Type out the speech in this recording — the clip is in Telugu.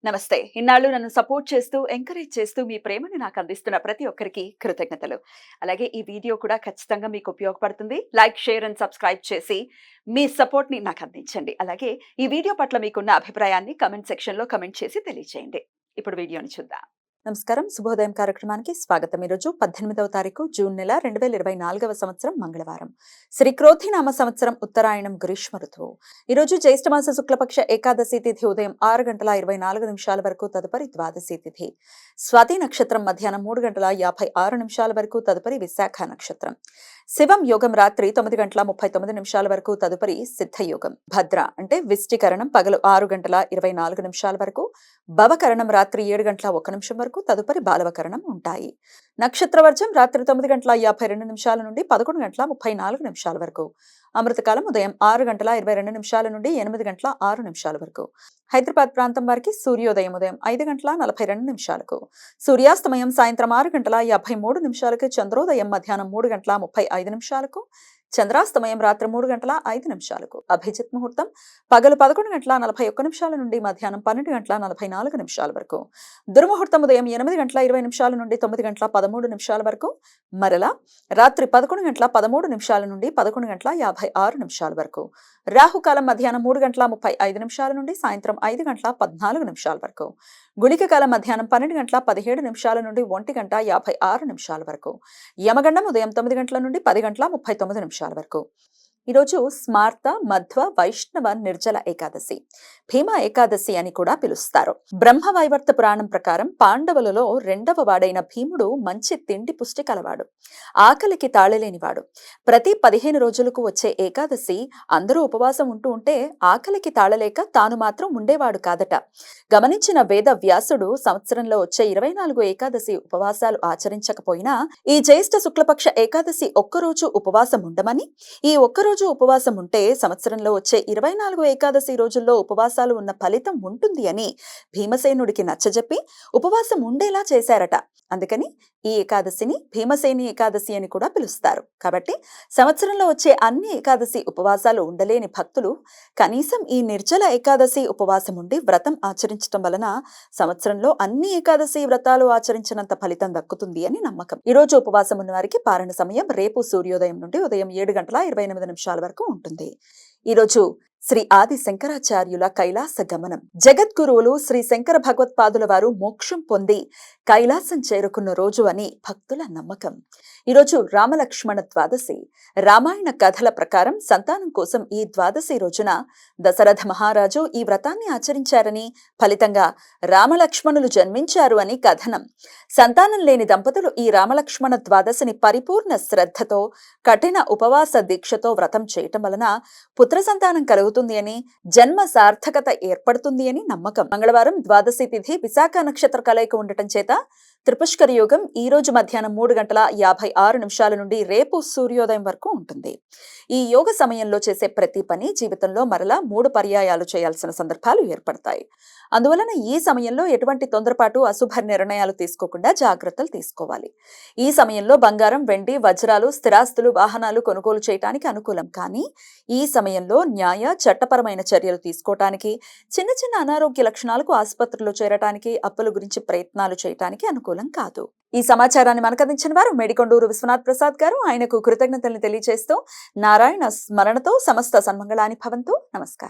నమస్తే. ఇన్నాళ్ళు నన్ను సపోర్ట్ చేస్తూ, ఎంకరేజ్ చేస్తూ మీ ప్రేమని నాకు అందిస్తున్న ప్రతి ఒక్కరికి కృతజ్ఞతలు. అలాగే ఈ వీడియో కూడా ఖచ్చితంగా మీకు ఉపయోగపడుతుంది. లైక్, షేర్ అండ్ సబ్స్క్రైబ్ చేసి మీ సపోర్ట్‌ని నాకు అందించండి. అలాగే ఈ వీడియో పట్ల మీకున్న అభిప్రాయాన్ని కామెంట్ సెక్షన్‌లో కామెంట్ చేసి తెలియజేయండి. ఇప్పుడు వీడియోని చూద్దాం. నమస్కారం. శుభోదయం కార్యక్రమానికి స్వాగతం. ఈరోజు 18వ తారీఖు జూన్ నెల 2024వ సంవత్సరం మంగళవారం. శ్రీ క్రోధినామ సంవత్సరం ఉత్తరాయణం గ్రీష్మ ఋతువు. ఈరోజు జ్యేష్ఠమాస శుక్లపక్ష ఏకాదశి తిథి ఉదయం 6:24 వరకు, తదుపరి ద్వాదశి తిథి. స్వాతి నక్షత్రం మధ్యాహ్నం 3:56 వరకు, తదుపరి విశాఖ నక్షత్రం. శివం యోగం రాత్రి 9:39 వరకు, తదుపరి సిద్ధయోగం. భద్ర అంటే విష్టికరణం పగలు 6:24 వరకు, భవకరణం రాత్రి 7:01 వరకు, తదుపరి బాలవకరణం ఉంటాయి. నక్షత్రవర్జం రాత్రి 9:52 నుండి 11:34 వరకు. అమృతకాలం ఉదయం 6:22 నుండి 8:06 వరకు. హైదరాబాద్ ప్రాంతం వారికి సూర్యోదయం ఉదయం 5:42 సూర్యాస్తమయం సాయంత్రం 6:53 చంద్రోదయం మధ్యాహ్నం 3:35 చంద్రాస్తమయం రాత్రి 3:05 అభిజిత్ ముహూర్తం పగలు 11:41 నుండి మధ్యాహ్నం 12:44 వరకు. దుర్ముహూర్తం ఉదయం 8:20 నుండి 9:13 వరకు. మరలా రాత్రి 11:13 నుండి 11:56 వరకు. రాహుకాలం మధ్యాహ్నం 3:35 నుండి సాయంత్రం 5:14 వరకు. గుళిక కాలం మధ్యాహ్నం 12:17 నుండి 1:56 వరకు. యమగండం ఉదయం 9 గంటల నుండి 10:39 వరకు. ఈరోజు స్మార్త, మధ్వ, వైష్ణవ నిర్జల ఏకాదశి, భీమా ఏకాదశి అని కూడా పిలుస్తారు. బ్రహ్మవైవర్త పురాణం ప్రకారం పాండవులలో రెండవ వాడైన భీముడు మంచి తిండి పుష్టి కలవాడు, ఆకలికి తాళలేనివాడు. ప్రతి 15 రోజులకు వచ్చే ఏకాదశి అందరూ ఉపవాసం ఉంటే ఆకలికి తాళలేక తాను మాత్రం ఉండేవాడు కాదట. గమనించిన వేద వ్యాసుడు సంవత్సరంలో వచ్చే 24 ఏకాదశి ఉపవాసాలు ఆచరించకపోయినా ఈ జ్యేష్ఠ శుక్లపక్ష ఏకాదశి ఒక్కరోజు ఉపవాసం ఉండమని, ఈ ఒక్కరోజు ఉపవాసం ఉంటే సంవత్సరంలో వచ్చే 24 ఏకాదశి రోజుల్లో ఉపవాసాలు ఉన్న ఫలితం ఉంటుంది అని భీమసేనుడికి నచ్చజెప్పి ఉపవాసం ఉండేలా చేశారట. అందుకని ఈ ఏకాదశిని భీమసేని ఏకాదశి అని కూడా పిలుస్తారు. కాబట్టి సంవత్సరంలో వచ్చే అన్ని ఏకాదశి ఉపవాసాలు ఉండలేని భక్తులు కనీసం ఈ నిర్జల ఏకాదశి ఉపవాసం ఉండి వ్రతం ఆచరించడం వలన సంవత్సరంలో అన్ని ఏకాదశి వ్రతాలు ఆచరించినంత ఫలితం దక్కుతుంది అని నమ్మకం. ఈ రోజు ఉపవాసం ఉన్న వారికి పారణ సమయం రేపు సూర్యోదయం నుండి ఉదయం 7:28 వరకు ఉంటుంది. ఈరోజు శ్రీ ఆది శంకరాచార్యుల కైలాస గమనం. జగద్గురువులు శ్రీ శంకర భగవత్పాదుల వారు మోక్షం పొంది కైలాసం చేరుకున్న రోజు అని భక్తుల నమ్మకం. ఈరోజు రామలక్ష్మణ ద్వాదశి. రామాయణ కథల ప్రకారం సంతానం కోసం ఈ ద్వాదశి రోజున దశరథ మహారాజు ఈ వ్రతాన్ని ఆచరించారని, ఫలితంగా రామలక్ష్మణులు జన్మించారు అని కథనం. సంతానం లేని దంపతులు ఈ రామలక్ష్మణ ద్వాదశిని పరిపూర్ణ శ్రద్ధతో, కఠిన ఉపవాస దీక్షతో వ్రతం చేయటం వలన పుత్ర సంతానం కలుగుతుంది అని, జన్మ సార్థకత ఏర్పడుతుంది అని నమ్మకం. మంగళవారం ద్వాదశి తిథి విశాఖ నక్షత్ర కలయిక ఉండటం చేత త్రిపుష్కర యోగం ఈ రోజు మధ్యాహ్నం 3:56 నుండి రేపు సూర్యోదయం వరకు ఉంటుంది. ఈ యోగ సమయంలో చేసే ప్రతి పని జీవితంలో మరలా 3 పర్యాయాలు చేయాల్సిన సందర్భాలు ఏర్పడతాయి. అందువలన ఈ సమయంలో ఎటువంటి తొందరపాటు, అశుభ నిర్ణయాలు తీసుకోకుండా జాగ్రత్తలు తీసుకోవాలి. ఈ సమయంలో బంగారం, వెండి, వజ్రాలు, స్థిరాస్తులు, వాహనాలు కొనుగోలు చేయడానికి అనుకూలం. కానీ ఈ సమయంలో న్యాయ, చట్టపరమైన చర్యలు తీసుకోవటానికి, చిన్న చిన్న అనారోగ్య లక్షణాలకు ఆసుపత్రిలో చేరటానికి, అప్పుల గురించి ప్రయత్నాలు చేయటానికి అనుకూలం కాదు. ఈ సమాచారాన్ని మనకందించిన వారు మేడికొండూరు విశ్వనాథ్ ప్రసాద్ గారు. ఆయనకు కృతజ్ఞతల్ని తెలియజేస్తూ నారాయణ స్మరణతో సమస్త సన్మంగళాని భవంతు. నమస్కారం.